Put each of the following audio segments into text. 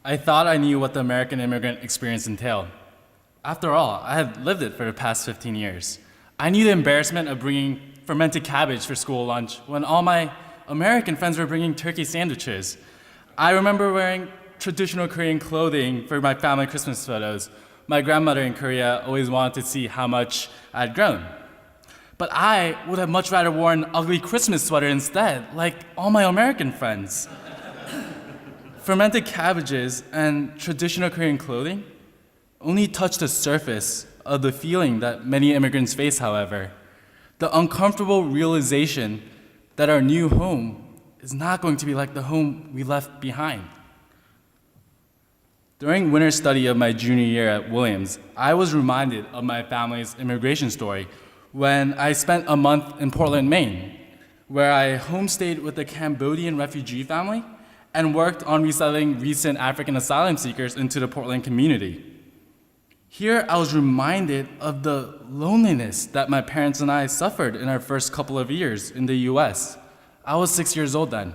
I thought I knew what the American immigrant experience entailed. After all, I had lived it for the past 15 years. I knew the embarrassment of bringing fermented cabbage for school lunch when all my American friends were bringing turkey sandwiches. I remember wearing traditional Korean clothing for my family Christmas photos. My grandmother in Korea always wanted to see how much I'd grown. But I would have much rather worn an ugly Christmas sweater instead, like all my American friends. Fermented cabbages and traditional Korean clothing only touch the surface of the feeling that many immigrants face, however. The uncomfortable realization that our new home is not going to be like the home we left behind. During winter study of my junior year at Williams, I was reminded of my family's immigration story when I spent a month in Portland, Maine, where I homestayed with a Cambodian refugee family and worked on resettling recent African asylum seekers into the Portland community. Here, I was reminded of the loneliness that my parents and I suffered in our first couple of years in the US. I was 6 years old then.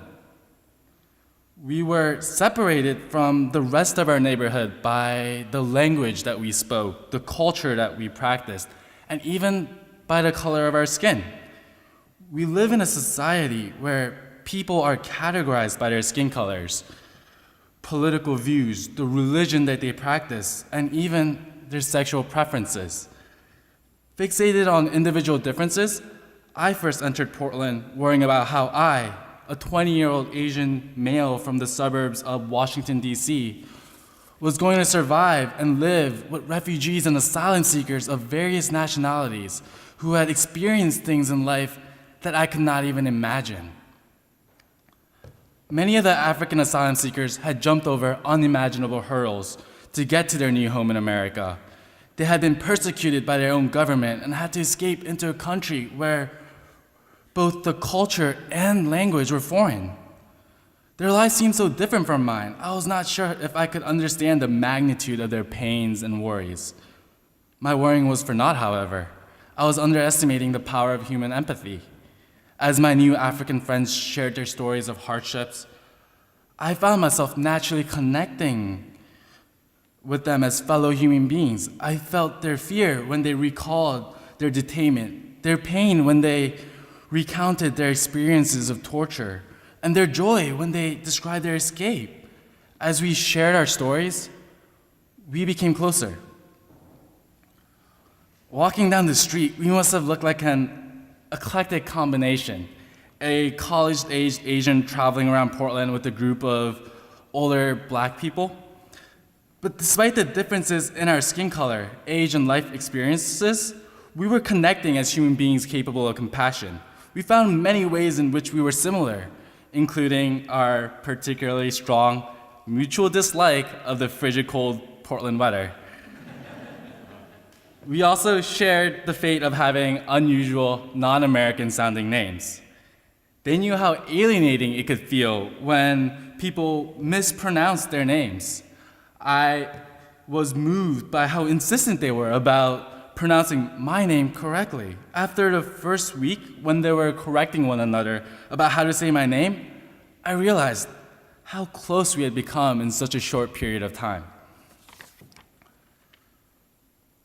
We were separated from the rest of our neighborhood by the language that we spoke, the culture that we practiced, and even by the color of our skin. We live in a society where people are categorized by their skin colors, political views, the religion that they practice, and even their sexual preferences. Fixated on individual differences, I first entered Portland worrying about how I, a 20-year-old Asian male from the suburbs of Washington, D.C., was going to survive and live with refugees and asylum seekers of various nationalities who had experienced things in life that I could not even imagine. Many of the African asylum seekers had jumped over unimaginable hurdles to get to their new home in America. They had been persecuted by their own government and had to escape into a country where both the culture and language were foreign. Their lives seemed so different from mine. I was not sure if I could understand the magnitude of their pains and worries. My worrying was for naught, however. I was underestimating the power of human empathy. As my new African friends shared their stories of hardships, I found myself naturally connecting with them as fellow human beings. I felt their fear when they recalled their detainment, their pain when they recounted their experiences of torture, and their joy when they described their escape. As we shared our stories, we became closer. Walking down the street, we must have looked like an eclectic combination. A college-aged Asian traveling around Portland with a group of older black people. But despite the differences in our skin color, age, and life experiences, we were connecting as human beings capable of compassion. We found many ways in which we were similar, including our particularly strong mutual dislike of the frigid cold Portland weather. We also shared the fate of having unusual, non-American sounding names. They knew how alienating it could feel when people mispronounced their names. I was moved by how insistent they were about pronouncing my name correctly. After the first week, when they were correcting one another about how to say my name, I realized how close we had become in such a short period of time.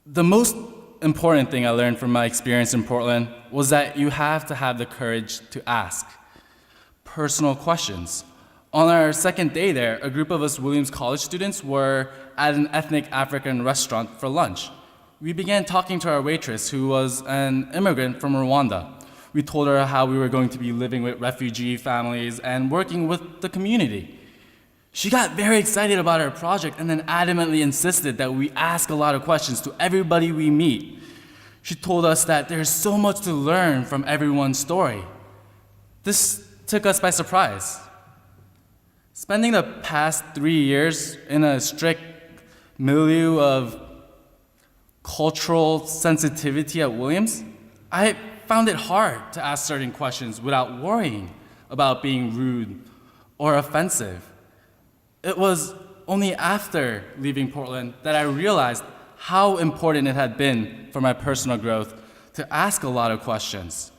The most important thing I learned from my experience in Portland was that you have to have the courage to ask personal questions. On our second day there, a group of us Williams College students were at an ethnic African restaurant for lunch. We began talking to our waitress, who was an immigrant from Rwanda. We told her how we were going to be living with refugee families and working with the community. She got very excited about our project and then adamantly insisted that we ask a lot of questions to everybody we meet. She told us that there's so much to learn from everyone's story. This took us by surprise. Spending the past 3 years in a strict milieu of cultural sensitivity at Williams, I found it hard to ask certain questions without worrying about being rude or offensive. It was only after leaving Portland that I realized how important it had been for my personal growth to ask a lot of questions.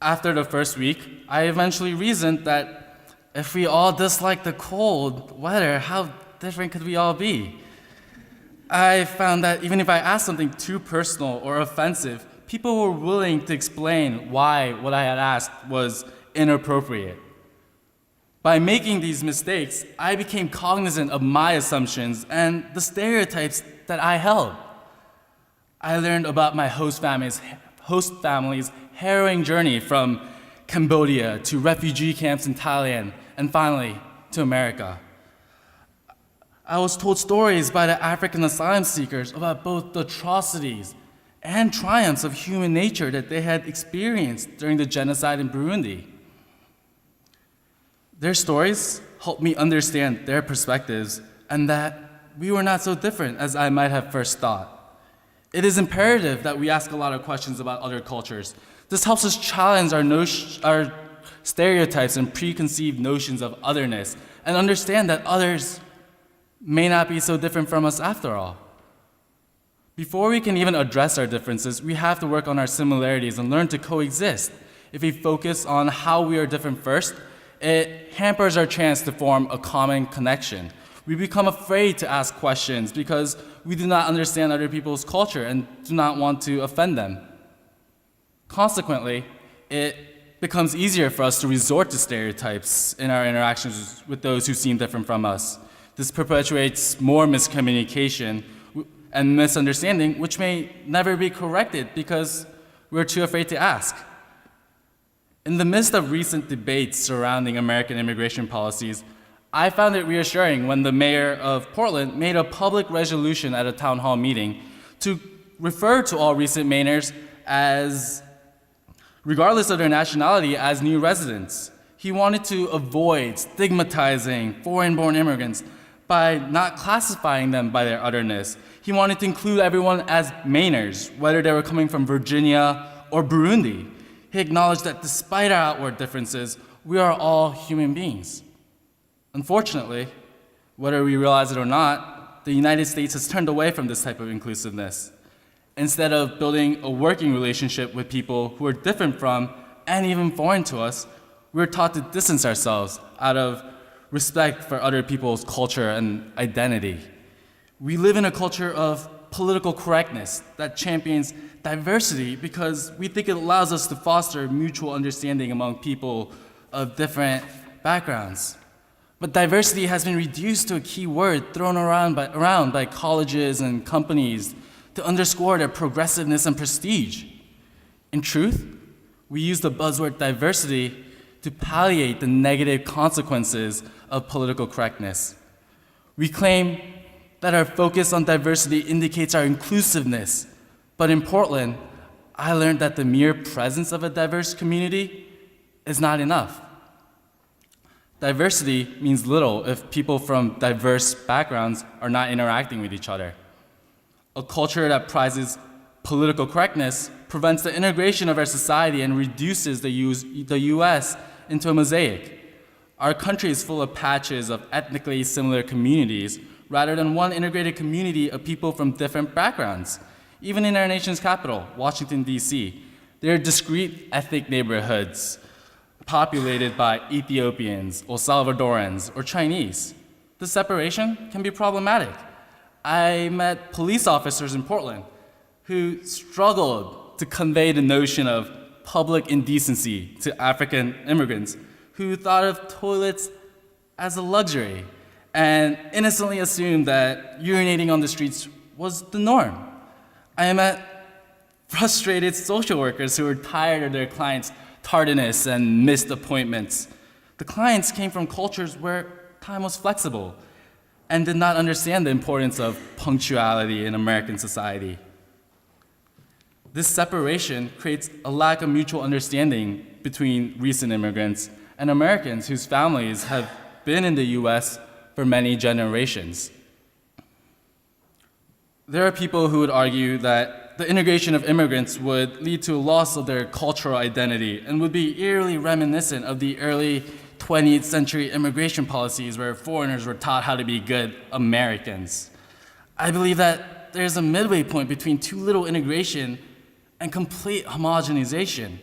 After the first week, I eventually reasoned that If we all dislike the cold weather, how different could we all be? I found that even if I asked something too personal or offensive, people were willing to explain why what I had asked was inappropriate. By making these mistakes, I became cognizant of my assumptions and the stereotypes that I held. I learned about my host family's harrowing journey from Cambodia to refugee camps in Thailand, and finally to America. I was told stories by the African asylum seekers about both the atrocities and triumphs of human nature that they had experienced during the genocide in Burundi. Their stories helped me understand their perspectives and that we were not so different as I might have first thought. It is imperative that we ask a lot of questions about other cultures. This helps us challenge our stereotypes and preconceived notions of otherness and understand that others may not be so different from us after all. Before we can even address our differences, we have to work on our similarities and learn to coexist. If we focus on how we are different first, it hampers our chance to form a common connection. We become afraid to ask questions because we do not understand other people's culture and do not want to offend them. Consequently, it becomes easier for us to resort to stereotypes in our interactions with those who seem different from us. This perpetuates more miscommunication and misunderstanding, which may never be corrected because we're too afraid to ask. In the midst of recent debates surrounding American immigration policies, I found it reassuring when the mayor of Portland made a public resolution at a town hall meeting to refer to all recent Mainers as, regardless of their nationality, as new residents. He wanted to avoid stigmatizing foreign-born immigrants by not classifying them by their otherness. He wanted to include everyone as Mainers, whether they were coming from Virginia or Burundi. He acknowledged that despite our outward differences, we are all human beings. Unfortunately, whether we realize it or not, the United States has turned away from this type of inclusiveness. Instead of building a working relationship with people who are different from and even foreign to us, we're taught to distance ourselves out of respect for other people's culture and identity. We live in a culture of political correctness that champions diversity because we think it allows us to foster mutual understanding among people of different backgrounds. But diversity has been reduced to a key word thrown around by colleges and companies to underscore their progressiveness and prestige. In truth, we use the buzzword diversity to palliate the negative consequences of political correctness. We claim that our focus on diversity indicates our inclusiveness, but in Portland, I learned that the mere presence of a diverse community is not enough. Diversity means little if people from diverse backgrounds are not interacting with each other. A culture that prizes political correctness prevents the integration of our society and reduces the U.S. into a mosaic. Our country is full of patches of ethnically similar communities rather than one integrated community of people from different backgrounds. Even in our nation's capital, Washington, D.C., there are discrete ethnic neighborhoods populated by Ethiopians or Salvadorans or Chinese. The separation can be problematic. I met police officers in Portland who struggled to convey the notion of public indecency to African immigrants who thought of toilets as a luxury and innocently assumed that urinating on the streets was the norm. I met frustrated social workers who were tired of their clients' tardiness and missed appointments. The clients came from cultures where time was flexible and did not understand the importance of punctuality in American society. This separation creates a lack of mutual understanding between recent immigrants and Americans whose families have been in the U.S. for many generations. There are people who would argue that the integration of immigrants would lead to a loss of their cultural identity and would be eerily reminiscent of the early 20th century immigration policies where foreigners were taught how to be good Americans. I believe that there's a midway point between too little integration and complete homogenization.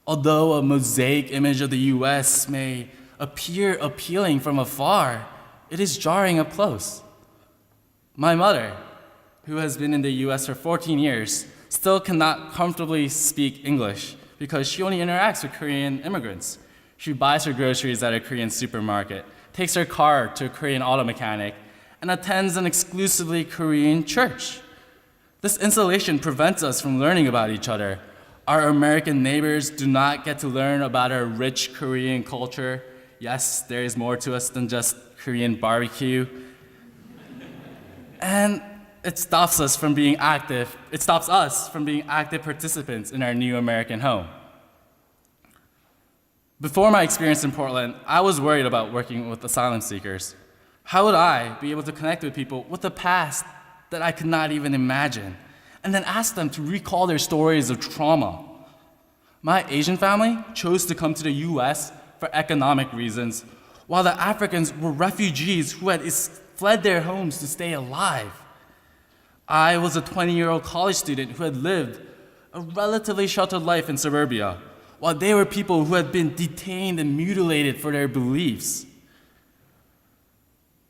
Although a mosaic image of the U.S. may appear appealing from afar, it is jarring up close. My mother, who has been in the US for 14 years, still cannot comfortably speak English because she only interacts with Korean immigrants. She buys her groceries at a Korean supermarket, takes her car to a Korean auto mechanic, and attends an exclusively Korean church. This insulation prevents us from learning about each other. Our American neighbors do not get to learn about our rich Korean culture. Yes, there is more to us than just Korean barbecue. And it stops us from being active. It stops us from being active participants in our new American home. Before my experience in Portland, I was worried about working with asylum seekers. How would I be able to connect with people with a past that I could not even imagine, and then ask them to recall their stories of trauma? My Asian family chose to come to the US for economic reasons, while the Africans were refugees who had fled their homes to stay alive. I was a 20-year-old college student who had lived a relatively sheltered life in suburbia, while they were people who had been detained and mutilated for their beliefs.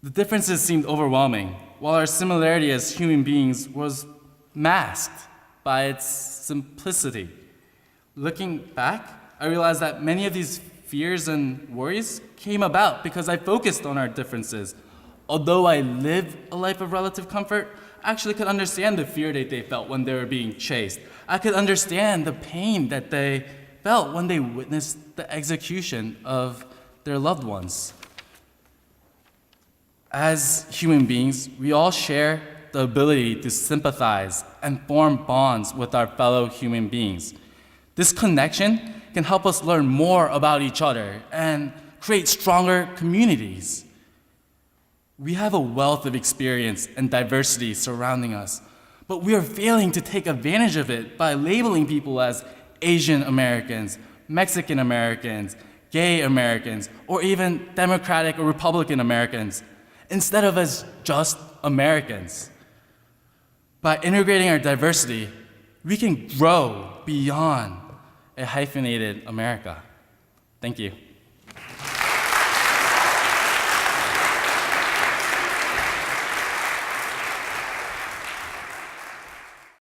The differences seemed overwhelming, while our similarity as human beings was masked by its simplicity. Looking back, I realized that many of these fears and worries came about because I focused on our differences. Although I lived a life of relative comfort, I actually could understand the fear that they felt when they were being chased. I could understand the pain that they felt when they witnessed the execution of their loved ones. As human beings, we all share the ability to sympathize and form bonds with our fellow human beings. This connection can help us learn more about each other and create stronger communities. We have a wealth of experience and diversity surrounding us, but we are failing to take advantage of it by labeling people as Asian Americans, Mexican Americans, gay Americans, or even Democratic or Republican Americans, instead of as just Americans. By integrating our diversity, we can grow beyond a hyphenated America. Thank you.